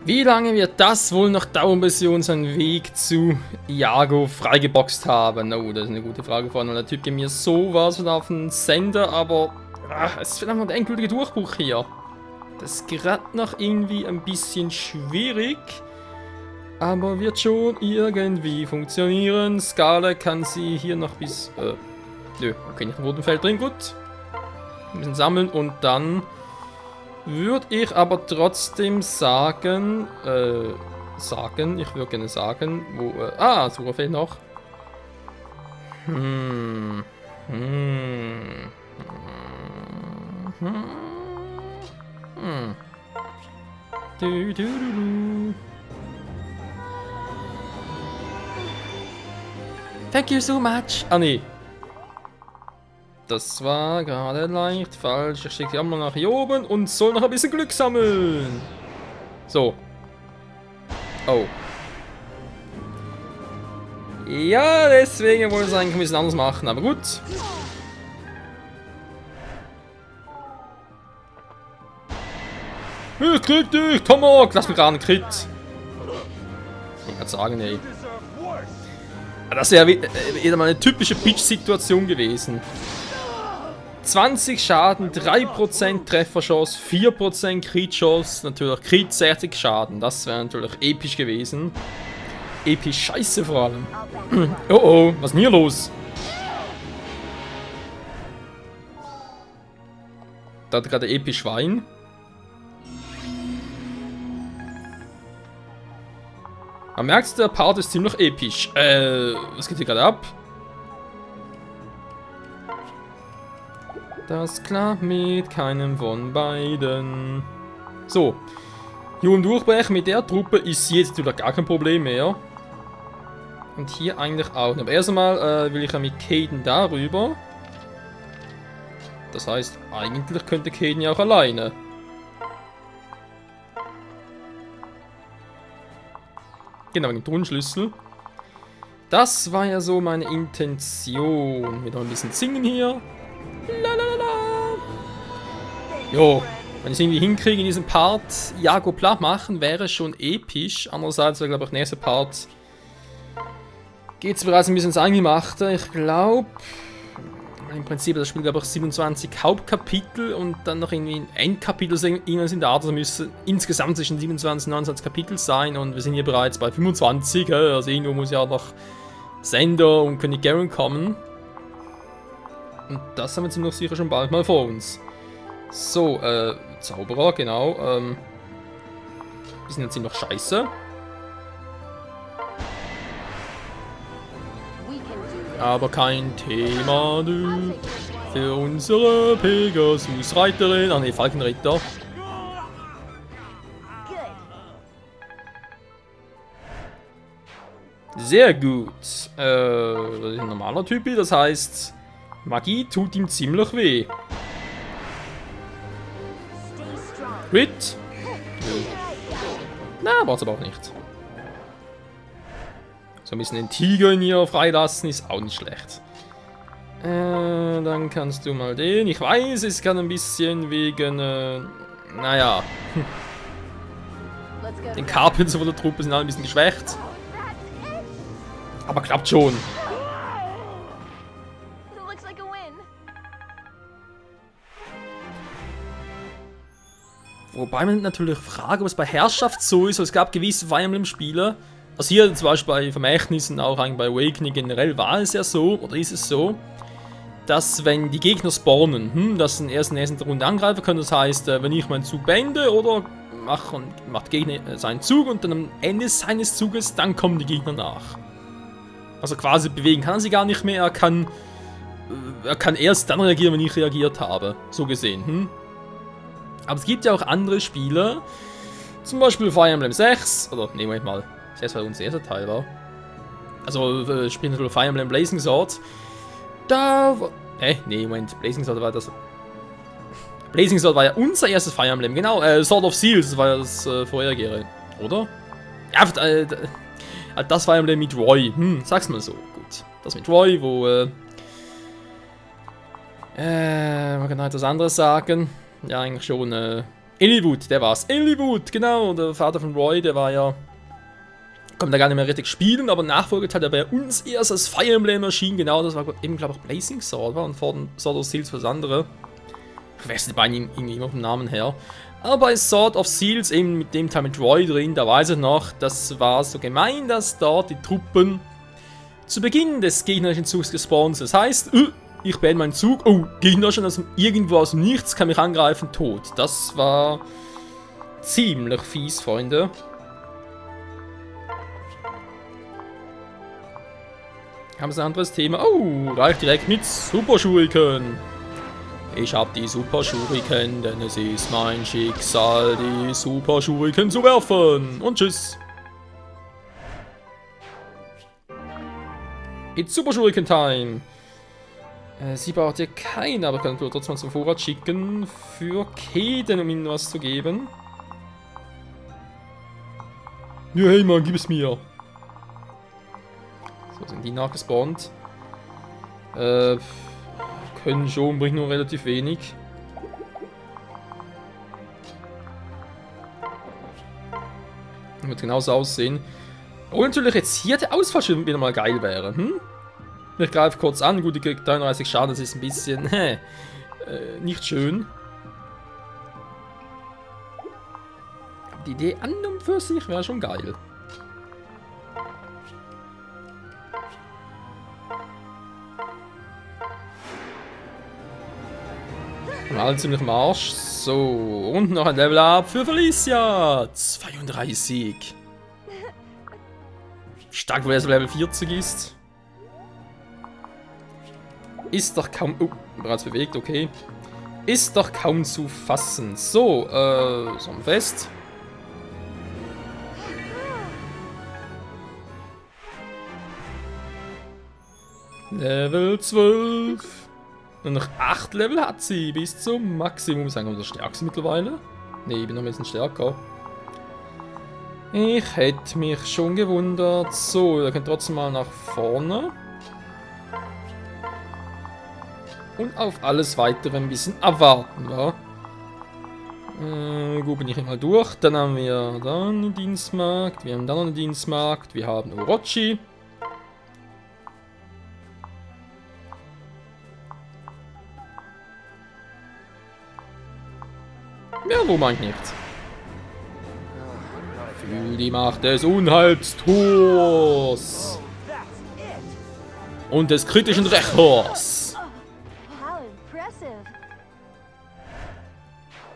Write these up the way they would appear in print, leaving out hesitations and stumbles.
Wie lange wird das wohl noch dauern, bis wir unseren Weg zu Iago freigeboxt haben? Oh, das ist eine gute Frage, vor allem, der Typ geht mir sowas von auf den Sender, aber es ist verdammt noch der endgültige Durchbruch hier. Das ist gerade noch irgendwie ein bisschen schwierig, aber wird schon irgendwie funktionieren. Skala kann sie hier noch bis... nö, okay, nicht im roten Feld drin, gut. Ein bisschen sammeln und dann... Würde ich aber trotzdem sagen, ich würde gerne sagen, wo, Sucher fehlt noch. Thank you so much. Ah, nee. Das war gerade leicht falsch. Ich schicke die einmal nach hier oben und soll noch ein bisschen Glück sammeln. So. Oh. Ja, deswegen wollte ich es eigentlich ein bisschen anders machen, aber gut. Ich krieg dich, Tomok! Lass mich gerade einen Crit. Ich wollte gerade sagen, ey. Das wäre wieder mal eine typische Pitch-Situation gewesen. 20 Schaden, 3% Trefferchance, 4% Crit-Chance, natürlich Crit 60 Schaden. Das wäre natürlich episch gewesen. Episch scheiße vor allem. Oh oh, was ist denn hier los? Da hat gerade episch Wein. Man merkt, der Part ist ziemlich episch. Was geht hier gerade ab? Das klappt mit keinem von beiden. So. Jungen Durchbrechen mit der Truppe ist jetzt wieder gar kein Problem mehr. Und hier eigentlich auch nicht. Aber erst einmal will ich ja mit Caden darüber. Das heißt, eigentlich könnte Caden ja auch alleine. Genau, mit dem Tonschlüssel. Das war ja so meine Intention. Wieder ein bisschen singen hier. Lalalala. Jo, wenn ich es irgendwie hinkriege in diesem Part, Iago platt machen, wäre schon episch. Andererseits wäre, glaube ich, der nächste Part geht es bereits ein bisschen ins Eingemachte. Ich glaube, im Prinzip, das Spiel, glaube ich, 27 Hauptkapitel und dann noch irgendwie ein Endkapitel in der Art. Also müsste insgesamt zwischen 27 und 29 Kapitel sein und wir sind hier bereits bei 25. Also irgendwo muss ja noch Sender und König Garen kommen. Und das haben wir ziemlich sicher schon bald mal vor uns. So, Zauberer, genau. Die sind jetzt ziemlich scheiße. Aber kein Thema, du. Für unsere Pegasus-Reiterin. Ach ne, Falkenritter. Sehr gut. Das ist ein normaler Typi, das heißt, Magie tut ihm ziemlich weh. Crit? Na, braucht's aber auch nicht. So ein bisschen den Tiger in ihr freilassen ist auch nicht schlecht. Dann kannst du mal den. Ich weiß, es kann ein bisschen wegen, naja. Den Carpenter von der Truppe sind alle ein bisschen geschwächt. Aber klappt schon. Wobei man natürlich fragt, ob es bei Herrschaft so ist. Es gab gewisse Fire Emblem-Spiele. Also hier zum Beispiel bei Vermächtnissen, auch eigentlich bei Awakening generell war es ja so, oder ist es so, dass wenn die Gegner spawnen, dass in der ersten Runde angreifen können. Das heißt, wenn ich meinen Zug beende oder macht der Gegner seinen Zug und dann am Ende seines Zuges, dann kommen die Gegner nach. Also quasi bewegen kann er sie gar nicht mehr, er kann erst dann reagieren, wenn ich reagiert habe, so gesehen. Aber es gibt ja auch andere Spiele, zum Beispiel Fire Emblem 6, oder ne, Moment mal, 6 war unser erster Teil, war. Also, spielen natürlich Fire Emblem Blazing Sword. Da war, ne, Moment, Blazing Sword war das. Blazing Sword war ja unser erstes Fire Emblem, genau, Sword of Seals, das war ja das vorhergehende, oder? Ja, das Fire Emblem mit Roy, sag's mal so, gut. Das mit Roy, wo, man kann halt was anderes sagen. Ja, eigentlich schon, Eliwood, der war's. Eliwood, genau. Der Vater von Roy, der war ja... Konnte da gar nicht mehr richtig spielen, aber nachfolgend hat er bei uns erst als Fire Emblem erschienen. Genau, das war eben, glaube ich, auch Blazing Sword, war, und vor dem Sword of Seals für das andere. Ich weiß nicht bei ihm irgendwie immer vom Namen her. Aber bei Sword of Seals, eben mit dem Teil mit Roy drin, da weiß ich noch, das war so gemein, dass dort die Truppen zu Beginn des gegnerischen Zugs gespawnt sind. Das heißt, ich beende meinen Zug, oh, Gegner schon irgendwo aus dem Nichts, kann mich angreifen, tot. Das war ziemlich fies, Freunde. Haben Sie ein anderes Thema? Oh, gleich direkt mit Super Shuriken. Ich hab die Super Shuriken, denn es ist mein Schicksal, die Super Shuriken zu werfen. Und tschüss. It's Super Shuriken Time. Sie braucht ja keinen, aber ich kann trotzdem mal zum Vorrat schicken für Keden, um ihnen was zu geben. Ja, hey Mann, gib es mir. So, sind die nachgespawnt. Können schon, bringt nur relativ wenig. Wird genauso aussehen. Oh, natürlich jetzt hier der Ausfallschirm wieder mal geil wäre. Ich greife kurz an, gut, die kriegt 33 Schaden, das ist ein bisschen, nicht schön. Aber die Idee an und für sich wäre schon geil. Und alle ziemlich im Arsch. So, und noch ein Level Up für Felicia. 32. Stark, weil er so Level 40 ist. Ist doch kaum... Oh, bereits bewegt, okay. Ist doch kaum zu fassen. So, so ein Fest. Level 12. Und noch 8 Level hat sie bis zum Maximum. Sagen wir das stärkste mittlerweile? Ne, ich bin noch ein bisschen stärker. Ich hätte mich schon gewundert. So, wir können trotzdem mal nach vorne. Und auf alles weitere ein bisschen erwarten, wa? Gut, bin ich mal durch. Dann haben wir da einen Dienstmarkt. Wir haben dann noch einen Dienstmarkt. Wir haben Orochi. Ja, wo mag ich nicht? Fühl die Macht des Unheilstors. Und des kritischen Rächers.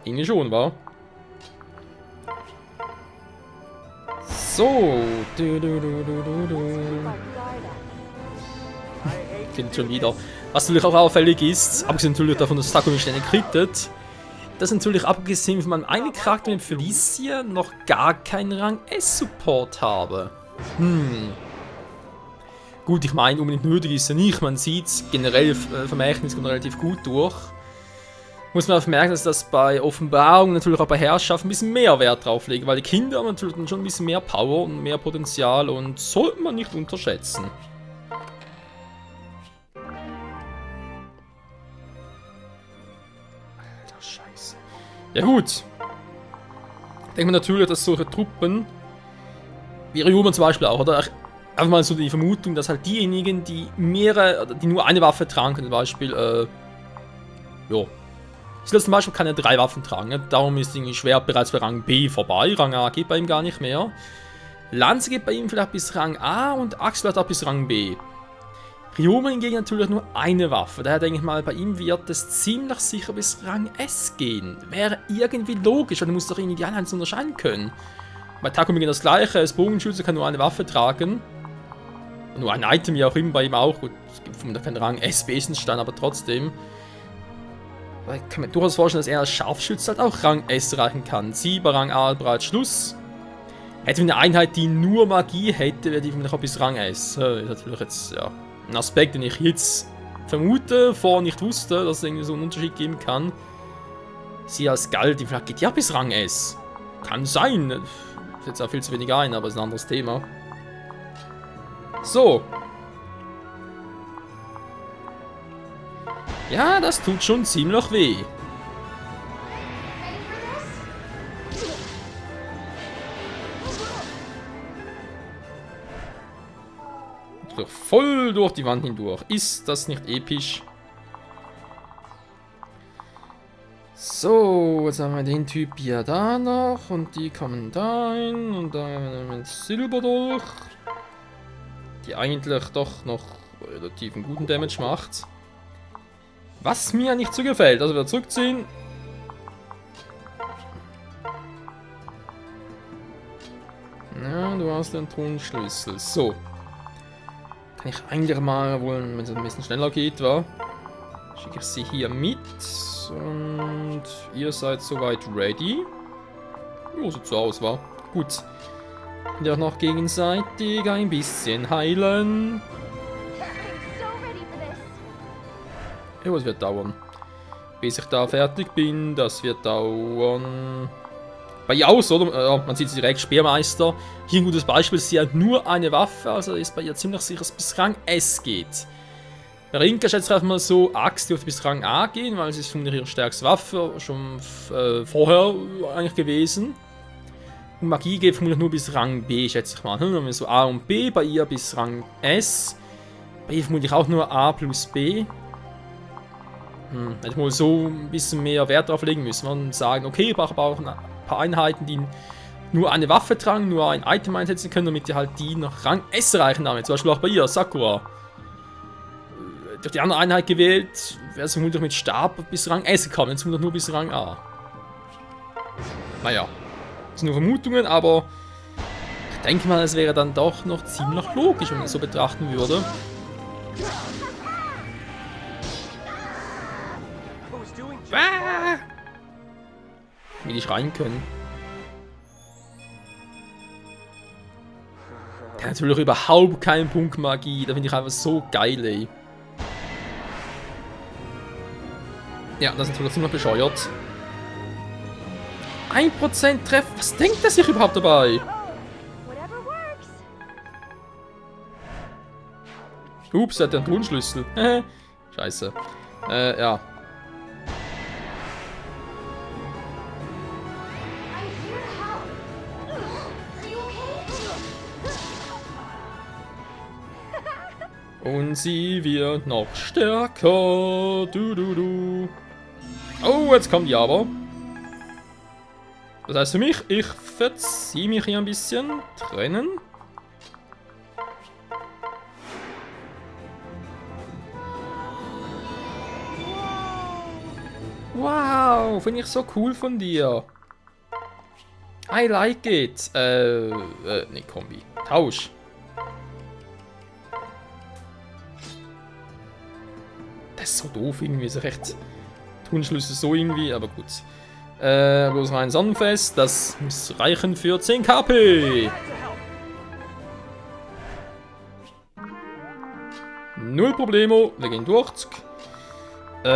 Irgendwie schon, wa? So. Kind schon wieder. Was natürlich auch auffällig ist, abgesehen natürlich davon, dass Takumi ständig crittet, dass natürlich abgesehen von meinem eigenen Charakter mit Felicia noch gar keinen Rang S-Support habe. Gut, ich meine, unbedingt nötig ist er nicht. Man sieht es generell, Vermächtnis kommt relativ gut durch. Muss man auch merken, dass das bei Offenbarung, natürlich auch bei Herrschaft ein bisschen mehr Wert drauf legt, weil die Kinder haben natürlich schon ein bisschen mehr Power und mehr Potenzial und sollte man nicht unterschätzen. Scheiße. Ja gut. Denkt man natürlich, dass solche Truppen, wie Ryuman zum Beispiel auch, oder einfach mal so die Vermutung, dass halt diejenigen, die die nur eine Waffe tragen können, zum Beispiel, ja. Silas zum Beispiel kann ja 3 Waffen tragen, ne? Darum ist irgendwie Schwert bereits bei Rang B vorbei, Rang A geht bei ihm gar nicht mehr. Lanze geht bei ihm vielleicht bis Rang A und Axt vielleicht auch bis Rang B. Ryuman hingegen natürlich nur eine Waffe, daher denke ich mal, bei ihm wird es ziemlich sicher bis Rang S gehen. Wäre irgendwie logisch, weil du musst doch irgendwie die Einheiten unterscheiden können. Bei Takumi geht das gleiche, als Bogenschütze kann nur eine Waffe tragen. Nur ein Item, wie auch immer, bei ihm auch. Gut, es gibt vermutlich keinen Rang S Wesensstand, aber trotzdem. Ich kann mir durchaus vorstellen, dass er als Scharfschütze halt auch Rang S erreichen kann. Sie bei Rang A bereits Schluss. Hätte eine Einheit, die nur Magie hätte, wäre die vielleicht auch bis Rang S. Ist natürlich jetzt, ja, ein Aspekt, den ich jetzt vermute, vorher nicht wusste, dass es irgendwie so einen Unterschied geben kann. Sie als Galt, die vielleicht geht ja bis Rang S. Kann sein. Ist jetzt auch viel zu wenig ein, aber ist ein anderes Thema. So. Ja, das tut schon ziemlich weh. Voll durch die Wand hindurch. Ist das nicht episch? So, jetzt haben wir den Typ hier da noch. Und die kommen da hin. Und dann haben wir den Silberdolch. Die eigentlich doch noch relativ einen guten Damage macht. Was mir nicht so gefällt. Also wieder zurückziehen. Ja, du hast den Tonschlüssel. So. Kann ich eigentlich mal, wohl, wenn es ein bisschen schneller geht, war, schicke ich sie hier mit. Und ihr seid soweit ready. Ja, sieht so aus, war. Gut. Und auch noch gegenseitig ein bisschen heilen. Ja, es wird dauern. Bis ich da fertig bin, das wird dauern. Bei ihr aus, oder? Man sieht sie direkt, Speermeister. Hier ein gutes Beispiel, sie hat nur eine Waffe, also ist bei ihr ziemlich sicher, dass es bis Rang S geht. Bei Rinka schätze ich einfach mal so, Axt dürfte bis Rang A gehen, weil sie ist vermutlich ihre stärkste Waffe, schon vorher eigentlich gewesen. Und Magie geht vermutlich nur bis Rang B, schätze ich mal. Dann haben wir so A und B, bei ihr bis Rang S. Bei ihr vermutlich auch nur A plus B. Hätte ich mal so ein bisschen mehr Wert drauf legen müssen und sagen, okay, ich brauche aber auch ein paar Einheiten, die nur eine Waffe tragen, nur ein Item einsetzen können, damit ihr halt die nach Rang S erreichen damit. Zum Beispiel auch bei ihr, Sakura. Durch die andere Einheit gewählt, wäre es vermutlich mit Stab bis Rang S gekommen, jetzt vermutlich nur bis Rang A. Naja, das sind nur Vermutungen, aber ich denke mal, es wäre dann doch noch ziemlich logisch, wenn man es so betrachten würde. Wie die schreien können. Der hat natürlich überhaupt keinen Punkt Magie. Da finde ich einfach so geil, ey. Ja, das ist natürlich ziemlich bescheuert. 1% Treff. Was denkt er sich überhaupt dabei? Ups, er hat den Tonschlüssel. Scheiße. Ja. Und sie wird noch stärker. Du. Oh, jetzt kommt die aber. Das heißt für mich, ich verziehe mich hier ein bisschen. Trennen. Wow, finde ich so cool von dir. I like it. Ne, Kombi. Tausch. Das ist so doof irgendwie, ist recht Tonschlüssel so irgendwie, aber gut. Bloß rein Sonnenfest, das muss reichen für 10 KP. Null Problemo, wir gehen durch. Ich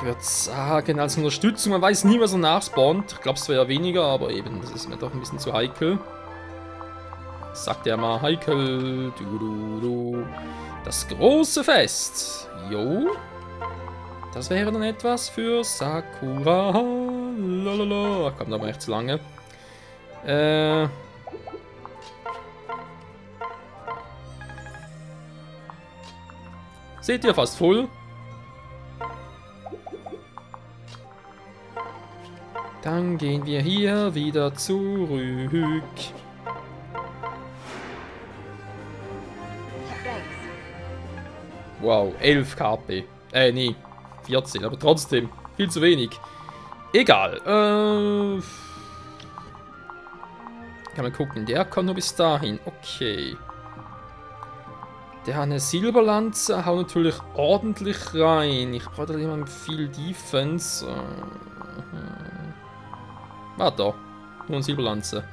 würde sagen, als Unterstützung, man weiß nie, was er nachspawnt. Ich glaube, es wäre ja weniger, aber eben, das ist mir doch ein bisschen zu heikel. Sagt er mal, heikel. Das große Fest. Jo. Das wäre dann etwas für Sakura. Lalala. Kommt aber echt zu lange. Seht ihr, fast voll. Dann gehen wir hier wieder zurück. Wow, 11 KP. Nee, 14, aber trotzdem viel zu wenig. Egal. Kann man gucken, der kommt nur bis dahin. Okay. Der hat eine Silberlanze, haut natürlich ordentlich rein. Ich brauche da jemand viel Defense. Warte, nur eine Silberlanze.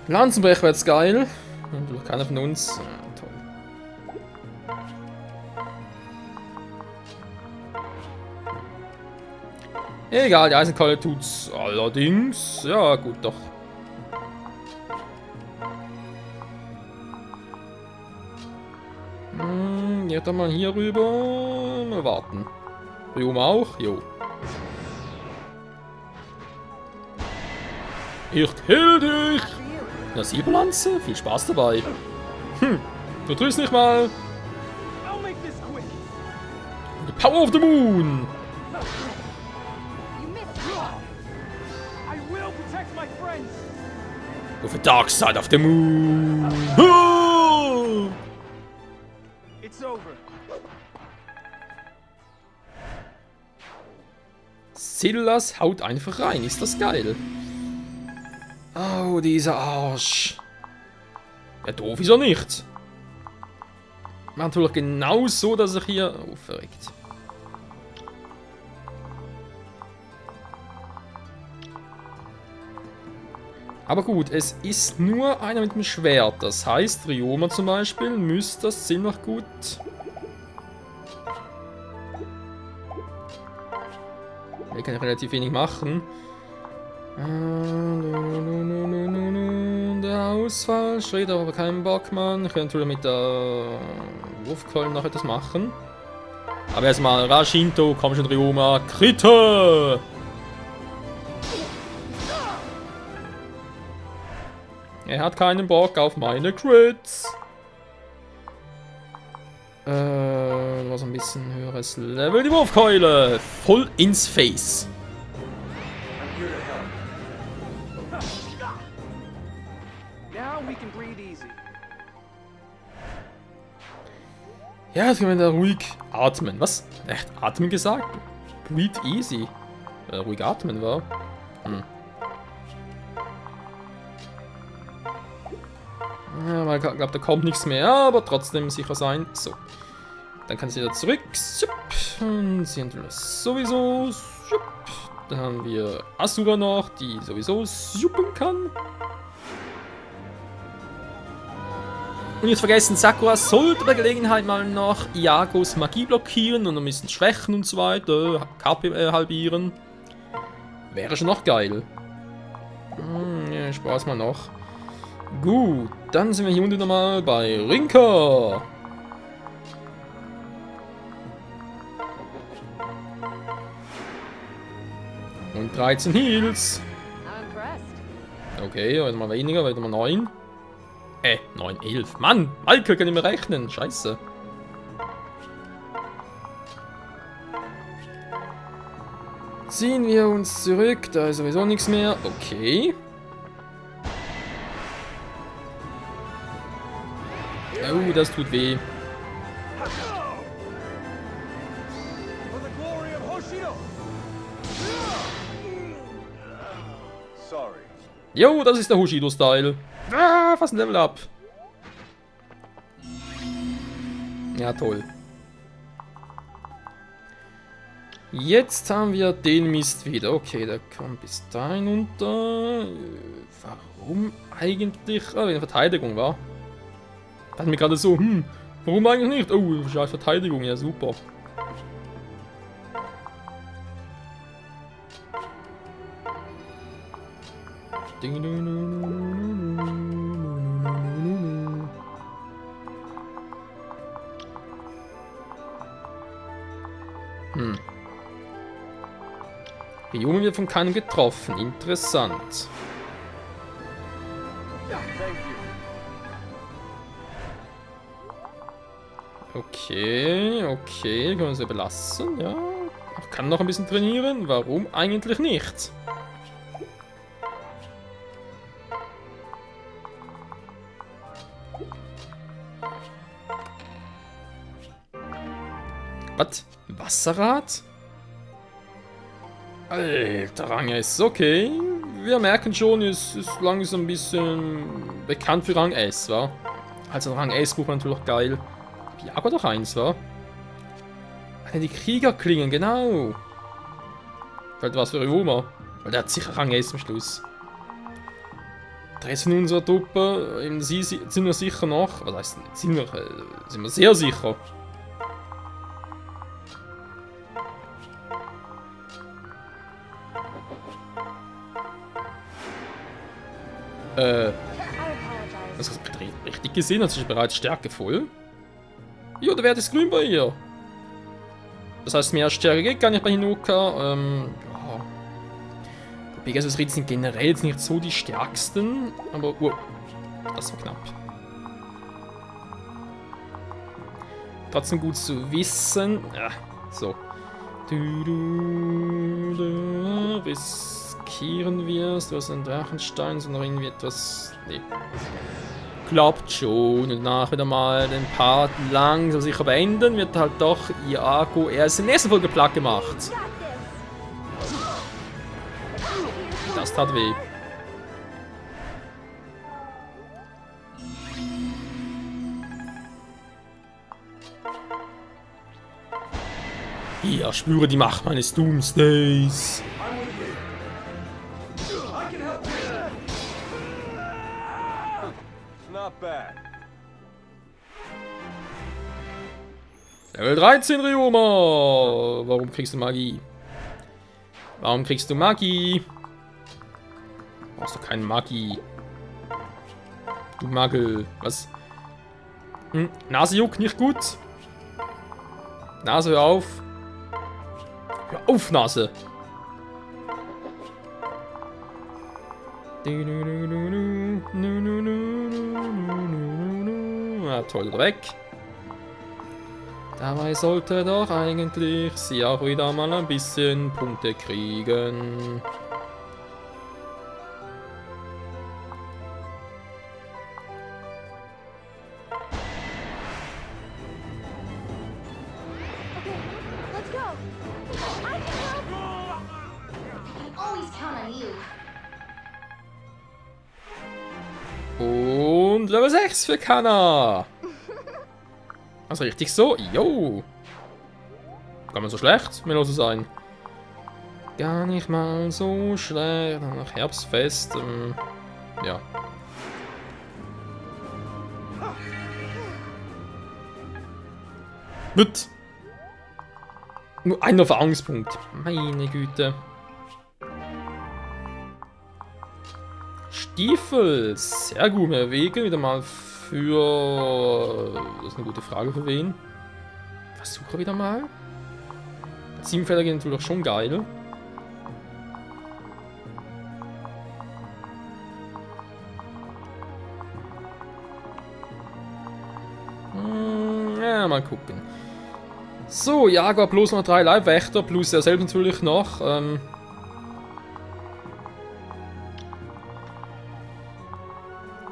Lanzenbrecher wäre jetzt geil. Und keiner von uns. Toll. Egal, die Eisenkeule tut's allerdings. Ja, gut, doch. Geht dann mal hier rüber. Mal warten. Hier oben auch? Jo. Ich kill dich! Na, Silberlanze? Viel Spaß dabei. Du tust nicht mal. The power of the moon! With the dark side of the moon! It's over. Silas haut einfach rein, ist das geil? Oh, dieser Arsch. Ja, doof ist er nicht. Macht natürlich genau so, dass er hier... Oh, verreckt. Aber gut, es ist nur einer mit dem Schwert. Das heißt, Ryoma zum Beispiel müsste das ziemlich gut... Hier kann ich relativ wenig machen. Der Ausfall schreit aber keinen Bock, Mann. Ich könnte mit der Wurfkolben noch etwas machen. Aber erstmal Rashinto, komm schon Ryoma, Kritte! Er hat keinen Bock auf meine Crits. Was ein bisschen höheres Level. Die Wurfkeule! Voll ins Face. Ja, jetzt können wir da ruhig atmen. Was? Echt atmen gesagt? Breathe easy. Ruhig atmen war. Ja, weil ich glaube, da kommt nichts mehr, aber trotzdem sicher sein. So. Dann kann sie wieder zurück. Und sie haben das sowieso. Dann haben wir Asura noch, die sowieso suppen kann. Und jetzt vergessen, Sakura sollte bei Gelegenheit mal noch Iagos Magie blockieren und ein bisschen schwächen und so weiter. KP halbieren. Wäre schon noch geil. Ja, Spaß mal noch. Gut, dann sind wir hier unten nochmal bei Rinka. Und 13 Heals. Okay, heute mal weniger, heute mal 9. 9, 11. Mann, Michael kann nicht mehr rechnen. Scheiße. Ziehen wir uns zurück, da ist sowieso nichts mehr. Okay. Oh, das tut weh. Jo, das ist der Hoshido-Style. Ah, fast ein Level up. Ja, toll. Jetzt haben wir den Mist wieder. Okay, der kommt bis dahin runter. Warum eigentlich? Ah, wegen Verteidigung war. Hat mir gerade so, warum eigentlich nicht? Oh, scheiß Verteidigung, ja super. Ryoma wird von keinem getroffen. Interessant. Okay, okay, können wir es ja belassen, ja. Ich kann noch ein bisschen trainieren. Warum eigentlich nicht? Was? Wasserrad? Alter, Rang S, okay. Wir merken schon, es ist langsam ein bisschen bekannt für Rang S, wa? Also Rang S braucht man natürlich auch geil. Jaguar doch eins, wa? Die Kriegerklingen, genau. Vielleicht was für Ryoma. Weil der hat sicher Rang S am Schluss. Der Rest von unserer Truppe, eben sie sind wir sicher noch. Was heißt sind wir sehr sicher. Das hast du richtig gesehen, hast du bereits Stärke voll? Ja, der Wert ist grün bei ihr. Das heißt, mehr Stärke geht gar nicht bei Hinoka. Ja. Pegasus Ritter sind generell jetzt nicht so die stärksten, aber das war knapp. Trotzdem gut zu wissen. Ja, so. Riskieren wir es? Du hast einen Drachenstein, sondern irgendwie etwas. Nee. Klappt schon. Und danach wieder mal den Part langsam sicher beenden. Wird halt doch Iago erst in der nächsten Folge platt gemacht. Das tat weh. Ja, spüre die Macht meines Doomsdays. Not bad. Level 13, Ryoma. Warum kriegst du Magie? Warum kriegst du Magie? Brauchst du keine Magie. Du Magel. Was? Nase juckt nicht gut. Nase, hör auf. Hör auf, Nase. Ja, toll, weg. Dabei sollte doch eigentlich sie auch wieder mal ein bisschen Punkte kriegen. Und Level 6 für Kanna. Also richtig so. Jo. Kann man so schlecht, mir los zu sein. Gar nicht mal so schlecht. Nach Herbstfest. Ja. Gut. Nur ein Erfahrungspunkt. Meine Güte. Stiefel. Sehr gut. Mehr Wege. Wieder mal für... Das ist eine gute Frage für wen. Versuche wieder mal. 7 Felder gehen natürlich schon geil. Ja, mal gucken. So, Jaguar plus noch 3 Leibwächter, plus er selbst natürlich noch.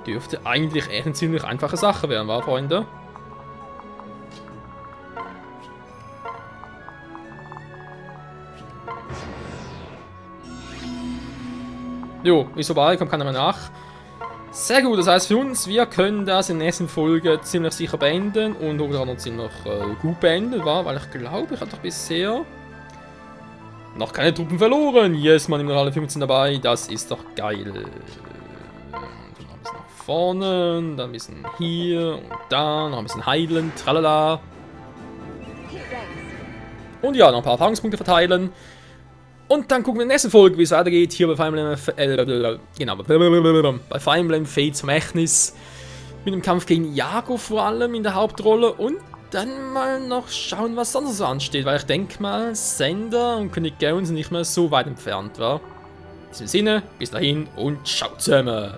Dürfte eigentlich echt eine ziemlich einfache Sache werden, wa, Freunde? Jo, ist vorbei, kommt keiner mehr nach. Sehr gut, das heißt für uns, wir können das in der nächsten Folge ziemlich sicher beenden und oder noch ziemlich gut beenden, war, weil ich glaube, ich habe doch bisher noch keine Truppen verloren. Yes, man nimmt noch alle 15 dabei, das ist doch geil. Ein bisschen nach vorne, dann ein bisschen hier und da, noch ein bisschen heilen, tralala. Und ja, noch ein paar Erfahrungspunkte verteilen. Und dann gucken wir in der nächsten Folge, wie es weitergeht, hier bei Fire Emblem, bei Fire Emblem Fates Vermächtnis. Mit dem Kampf gegen Iago vor allem in der Hauptrolle. Und dann mal noch schauen, was sonst so ansteht, weil ich denke mal, Sender und König Gaon sind nicht mehr so weit entfernt, wa? In diesem Sinne, bis dahin und ciao zusammen!